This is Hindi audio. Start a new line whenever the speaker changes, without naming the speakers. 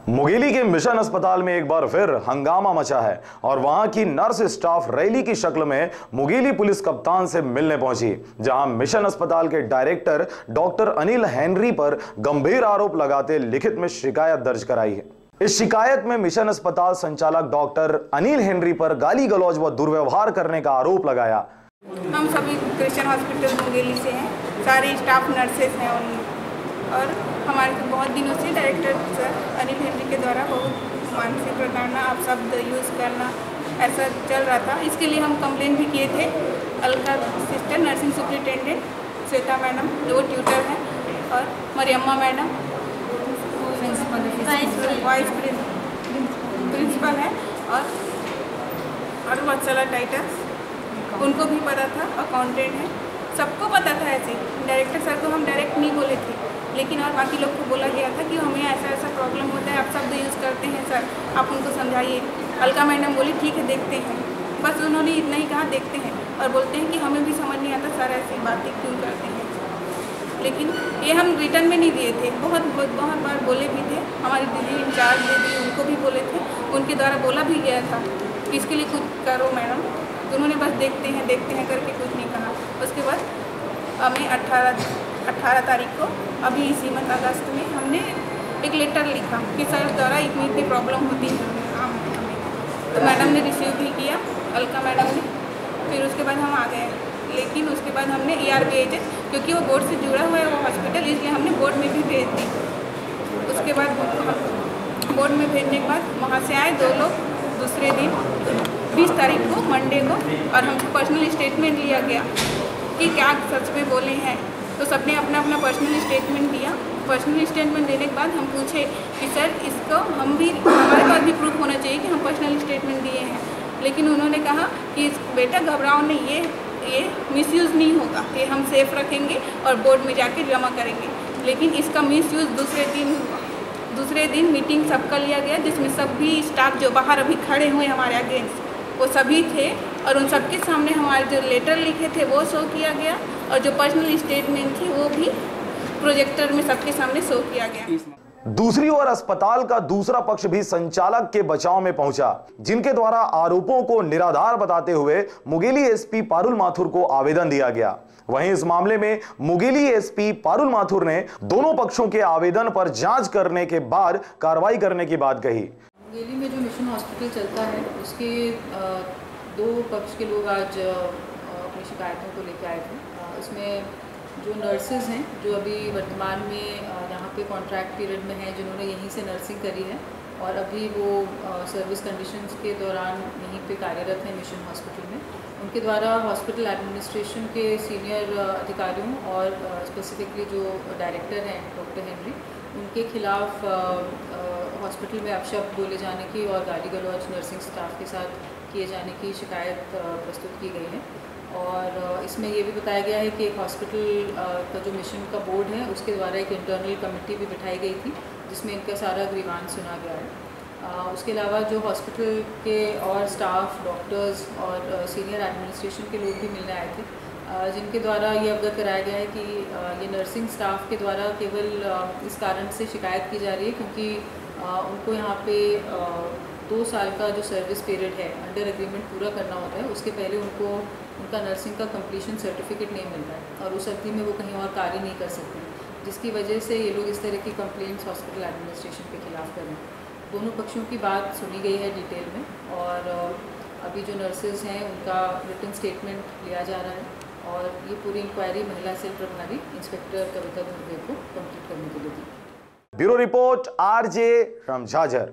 मुगेली के मिशन अस्पताल में एक बार फिर हंगामा मचा है और वहां की नर्स स्टाफ रैली की शक्ल में मुगेली पुलिस कप्तान से मिलने पहुंची, जहां मिशन अस्पताल के डायरेक्टर डॉक्टर अनिल हेनरी पर गंभीर आरोप लगाते लिखित में शिकायत दर्ज कराई है। इस शिकायत में मिशन अस्पताल संचालक डॉक्टर अनिल हेनरी पर गाली गलौज व दुर्व्यवहार करने का आरोप लगाया।
हम सभी क्रिश्चियन हॉस्पिटल मुंगेली से हैं, सारे स्टाफ नर्सेस हैं और हमारे तो बहुत दिनों से डायरेक्टर सर अनिल हेनरी के द्वारा बहुत मानसिक प्रताड़ना, आप शब्द यूज़ करना ऐसा चल रहा था। इसके लिए हम कंप्लेन भी किए थे। Alka sister, nursing superintendent Shweta madam जो ट्यूटर हैं, और मरियम्मा मैडम वाइस प्रिंसिपल है, और वत्सला टाइटस उनको भी पता था, अकाउंटेंट है, सबको पता था। ऐसे डायरेक्टर सर को हम डायरेक्ट नहीं बोले थे, लेकिन और बाकी लोग को बोला गया था कि हमें ऐसा ऐसा प्रॉब्लम होता है, आप शब्द यूज़ करते हैं सर, आप उनको समझाइए। अलका मैडम बोली ठीक है देखते हैं, बस उन्होंने इतना ही कहा देखते हैं, और बोलते हैं कि हमें भी समझ नहीं आता सर ऐसी बातें क्यों करते हैं। लेकिन ये हम रिटर्न में नहीं दिए थे, बहुत बार बोले भी थे, हमारी दीदी इंचार्ज दीदी उनको भी बोले थे, उनके द्वारा बोला भी गया था कि इसके लिए कुछ करो मैडम, तो उन्होंने बस देखते हैं करके कुछ नहीं कहा। उसके बाद हमें 18 तारीख को अभी इसी मंथ अगस्त में हमने एक लेटर लिखा कि सर द्वारा इतनी प्रॉब्लम होती है हमें, तो मैडम ने रिसीव भी किया, अलका मैडम ने। फिर उसके बाद हम आ गए, लेकिन उसके बाद हमने ERBHS, क्योंकि वो बोर्ड से जुड़ा हुआ है वो हॉस्पिटल, इसलिए हमने बोर्ड में भी भेज दी। उसके बाद बोर्ड में भेजने के बाद वहाँ से आए 2 लोग, दूसरे दिन 20 तारीख को मंडे को, और हमसे पर्सनल स्टेटमेंट लिया गया कि क्या सच में बोले हैं। तो सबने अपना अपना पर्सनल स्टेटमेंट दिया। पर्सनल स्टेटमेंट देने के बाद हम पूछे कि सर इसको हमारे पास भी प्रूफ होना चाहिए कि हम पर्सनल स्टेटमेंट दिए हैं, लेकिन उन्होंने कहा कि बेटा घबराओ नहीं, ये मिसयूज़ नहीं होगा, ये हम सेफ रखेंगे और बोर्ड में जाके जमा करेंगे। लेकिन इसका मिसयूज़ दूसरे दिन मीटिंग सबका लिया गया, जिसमें सभी स्टाफ जो बाहर अभी खड़े हुए हमारे अगेंस्ट वो सभी थे, और उन सबके सामने हमारे जो लेटर लिखे थे वो शो किया गया, और जो पर्सनल स्टेटमेंट थी वो भी प्रोजेक्टर में सबके सामने शो किया गया।
दूसरी ओर अस्पताल का दूसरा पक्ष भी संचालक के बचाव में पहुंचा, जिनके द्वारा आरोपों को निराधार बताते हुए मुगेली एसपी पारुल माथुर को आवेदन दिया गया। वहीं इस मामले में मुगेली एसपी पारुल माथुर ने दोनों पक्षों के आवेदन पर जांच करने के बाद कार्रवाई करने की बात कही।
मुगेली में जो मिशन हॉस्पिटल चलता है उसके 2 पक्ष के लोग आज अपनी शिकायतों को लेकर आए थे। इसमें जो नर्सेज हैं जो अभी वर्तमान में यहाँ पे कॉन्ट्रैक्ट पीरियड में हैं, जिन्होंने यहीं से नर्सिंग करी है और अभी वो सर्विस कंडीशंस के दौरान यहीं पे कार्यरत हैं मिशन हॉस्पिटल में, उनके द्वारा हॉस्पिटल एडमिनिस्ट्रेशन के सीनियर अधिकारियों और स्पेसिफिकली जो डायरेक्टर हैं डॉक्टर हेनरी, उनके खिलाफ हॉस्पिटल में अपशब्द बोले जाने की और गाली गलौज नर्सिंग स्टाफ के साथ किए जाने की शिकायत प्रस्तुत की गई है। और इसमें ये भी बताया गया है कि एक हॉस्पिटल का जो मिशन का बोर्ड है उसके द्वारा एक इंटरनल कमेटी भी बिठाई गई थी, जिसमें इनका सारा ग्रीवांस सुना गया है। उसके अलावा जो हॉस्पिटल के और स्टाफ, डॉक्टर्स और सीनियर एडमिनिस्ट्रेशन के लोग भी मिलने आए थे, जिनके द्वारा ये अवगत कराया गया है कि ये नर्सिंग स्टाफ के द्वारा केवल इस कारण से शिकायत की जा रही है क्योंकि उनको यहाँ पे 2 साल का जो सर्विस पीरियड है अंडर एग्रीमेंट पूरा करना होता है, उसके पहले उनको उनका नर्सिंग का कंप्लीशन सर्टिफिकेट नहीं मिलता है और उस अवधि में वो कहीं और कार्य नहीं कर सकते, जिसकी वजह से ये लोग इस तरह की कंप्लेंट्स हॉस्पिटल एडमिनिस्ट्रेशन के खिलाफ कर रहे हैं। दोनों पक्षों की बात सुनी गई है डिटेल में, और अभी जो नर्सेज हैं उनका रिटन स्टेटमेंट लिया जा रहा है, और ये पूरी इंक्वायरी महिला सेल प्रभारी इंस्पेक्टर कविता धुर्वे को कंप्लीट करने के लिए दी।
Bureau report RJ रामझाझर।